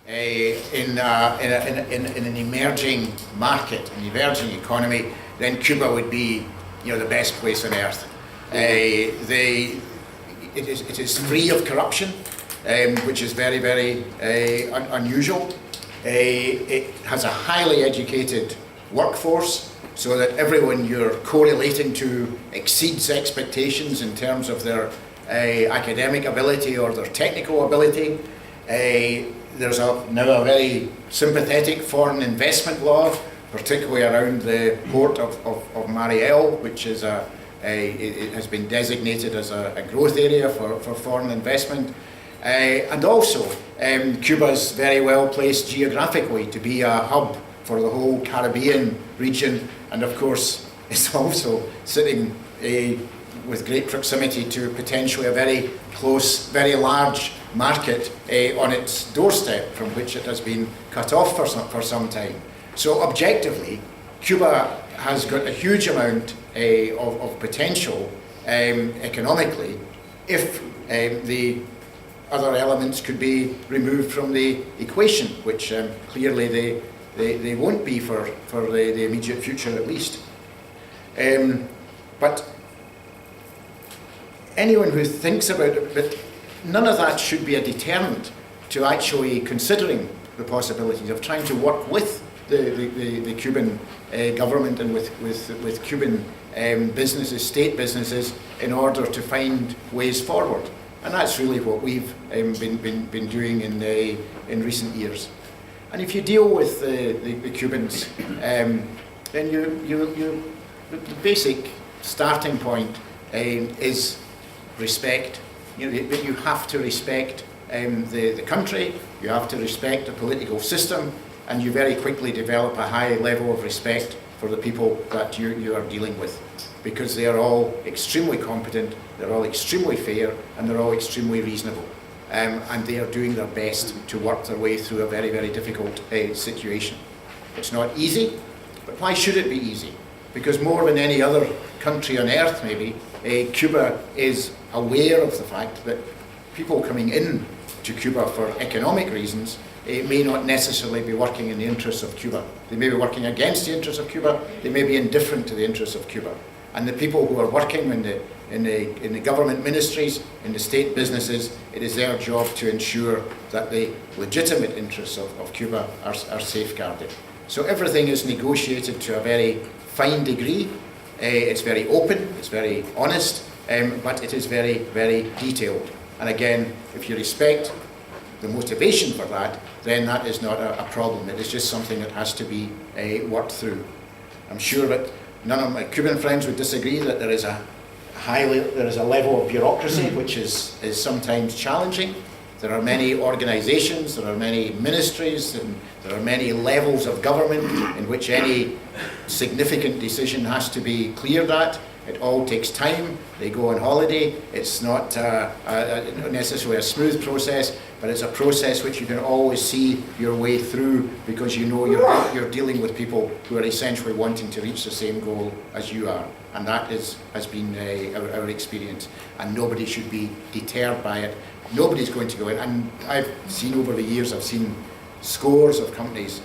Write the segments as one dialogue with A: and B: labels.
A: in an emerging market, an emerging economy, then Cuba would be, the best place on earth. It is free of corruption, which is very, very unusual. It has a highly educated workforce, so that everyone you're correlating to exceeds expectations in terms of their academic ability or their technical ability. There's now a very sympathetic foreign investment law, particularly around the port of Mariel, which is it has been designated as a growth area for foreign investment. And also, Cuba is very well placed geographically to be a hub for the whole Caribbean region, and of course it's also sitting with great proximity to potentially a very close, very large market on its doorstep, from which it has been cut off for some time. So objectively, Cuba has got a huge amount of potential economically if the other elements could be removed from the equation, which clearly they won't be for the immediate future at least. But anyone who thinks about it, but none of that should be a deterrent to actually considering the possibilities of trying to work with the Cuban government and with Cuban businesses, state businesses, in order to find ways forward. And that's really what we've been doing in recent years. And if you deal with the Cubans, then the basic starting point is respect. You have to respect the country, you have to respect the political system, and you very quickly develop a high level of respect for the people that you are dealing with, because they are all extremely competent, they're all extremely fair, and they're all extremely reasonable. And they are doing their best to work their way through a very, very difficult situation. It's not easy, but why should it be easy? Because more than any other country on earth, maybe, Cuba is aware of the fact that people coming in to Cuba for economic reasons may not necessarily be working in the interests of Cuba. They may be working against the interests of Cuba, they may be indifferent to the interests of Cuba. And the people who are working in the government ministries, in the state businesses, it is their job to ensure that the legitimate interests of Cuba are safeguarded. So everything is negotiated to a very fine degree. It's very open, it's very honest, but it is very, very detailed. And again, if you respect the motivation for that, then that is not a problem. It is just something that has to be worked through. I'm sure that none of my Cuban friends would disagree that there is a level of bureaucracy which is sometimes challenging. There are many organizations, there are many ministries, and there are many levels of government in which any significant decision has to be cleared at. It all takes time. They go on holiday. It's not necessarily a smooth process, but it's a process which you can always see your way through, because you know you're dealing with people who are essentially wanting to reach the same goal as you are. And that has been our experience. And nobody should be deterred by it. Nobody's going to go in. And I've seen over the years, I've seen scores of companies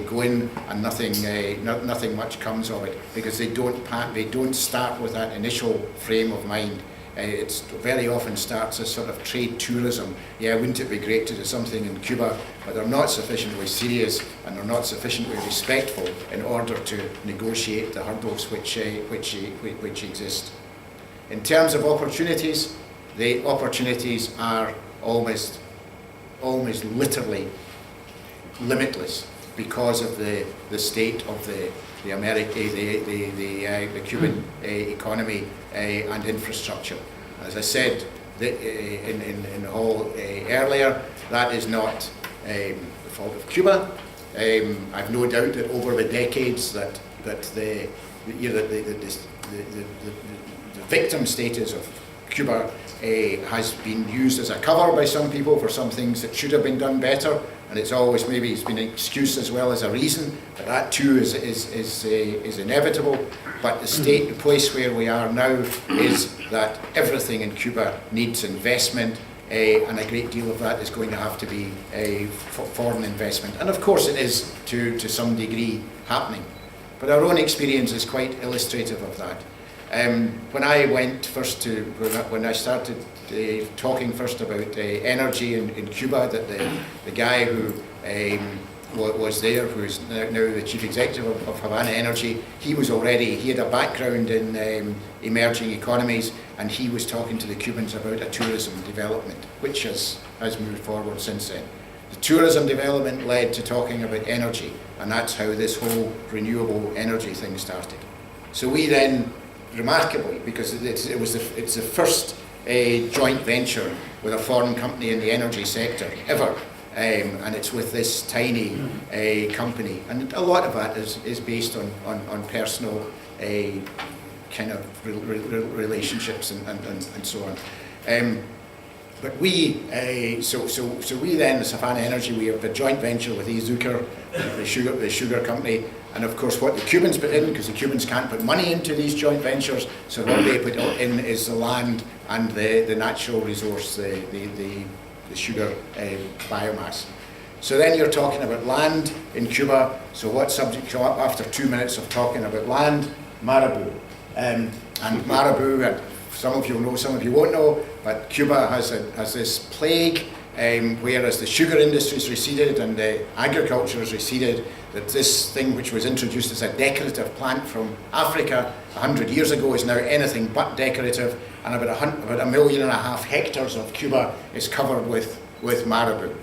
A: go in and nothing much comes of it, because they don't start with that initial frame of mind. It very often starts as sort of trade tourism. Yeah, wouldn't it be great to do something in Cuba? But they're not sufficiently serious and they're not sufficiently respectful in order to negotiate the hurdles which exist. In terms of opportunities, the opportunities are almost literally limitless, because of the state of the Cuban economy and infrastructure. As I said in the hall earlier, that is not the fault of Cuba. I've no doubt that over the decades that the victim status of Cuba has been used as a cover by some people for some things that should have been done better, and it's been an excuse as well as a reason, but that too is inevitable. But the place where we are now is that everything in Cuba needs investment. and a great deal of that is going to have to be foreign investment. And of course it is to some degree happening. But our own experience is quite illustrative of that. When I started talking first about energy in Cuba, that the guy who was there, who is now the chief executive of Havana Energy, he had a background in emerging economies, and he was talking to the Cubans about a tourism development, which has moved forward since then. The tourism development led to talking about energy, and that's how this whole renewable energy thing started. So we then, remarkably, because it's the first joint venture with a foreign company in the energy sector ever, and it's with this tiny company, and a lot of that is based on personal kind of relationships and so on. But we, so we then, as Havana Energy, we have a joint venture with Zucker, the sugar company, and of course what the Cubans put in, because the Cubans can't put money into these joint ventures, so what they put in is the land and the natural resource, the sugar biomass. So then you're talking about land in Cuba, so what subject come up after 2 minutes of talking about land? Marabu. And marabu, some of you know, some of you won't know, but Cuba has this plague, whereas the sugar industry has receded and the agriculture has receded, that this thing which was introduced as a decorative plant from Africa 100 years ago is now anything but decorative, and about 1.5 million hectares of Cuba is covered with marabu.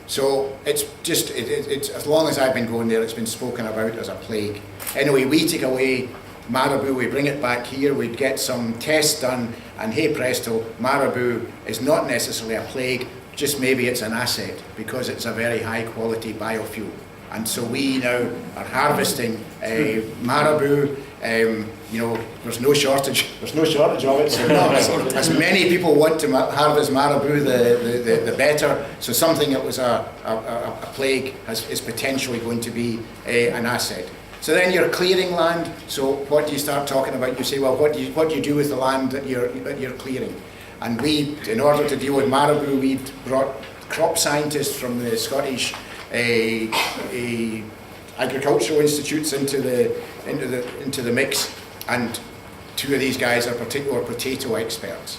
A: So it's just, it's as long as I've been going there, it's been spoken about as a plague. Anyway, we take away marabu, we bring it back here, we get some tests done, and hey presto, marabu is not necessarily a plague, just maybe it's an asset, because it's a very high quality biofuel. And so we now are harvesting marabu. You know, there's no shortage of it, so as many people want to harvest marabu, the better. So something that was a plague is potentially going to be an asset. So then you're clearing land. So what do you start talking about? You say, well, what do you do with the land that you're clearing? And we, in order to deal with marabu, we brought crop scientists from the Scottish agricultural institutes into the mix, and two of these guys are particular potato experts.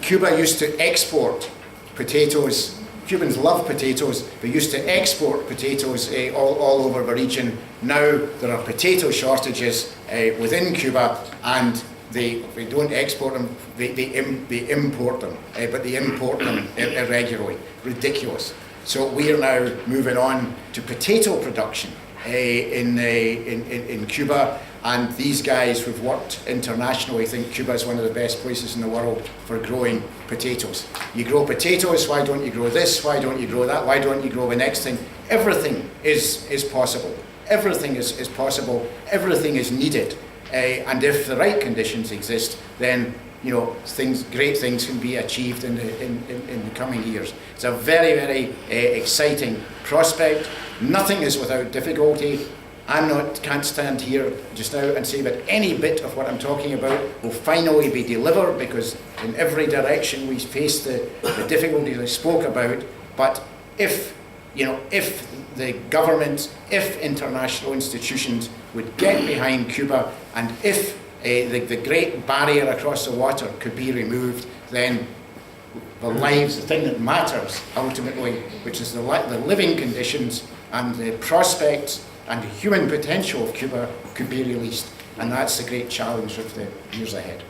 A: Cuba used to export potatoes. Cubans love potatoes. They used to export potatoes all over the region. Now there are potato shortages within Cuba, and they don't export them, they import them, but they import them irregularly. Ridiculous. So we are now moving on to potato production in Cuba, and these guys who've worked internationally think Cuba is one of the best places in the world for growing potatoes. You grow potatoes, why don't you grow this, why don't you grow that, why don't you grow the next thing? Everything is possible. Everything is possible, everything is needed, and if the right conditions exist, then great things can be achieved in the coming years. It's a very, very exciting prospect. Nothing is without difficulty. Can't stand here just now and say that any bit of what I'm talking about will finally be delivered, because in every direction we face the difficulties I spoke about. But if the government, if international institutions would get behind Cuba, and if the great barrier across the water could be removed, then the lives, the thing that matters ultimately, which is the living conditions and the prospects and the human potential of Cuba, could be released. And that's the great challenge of the years ahead.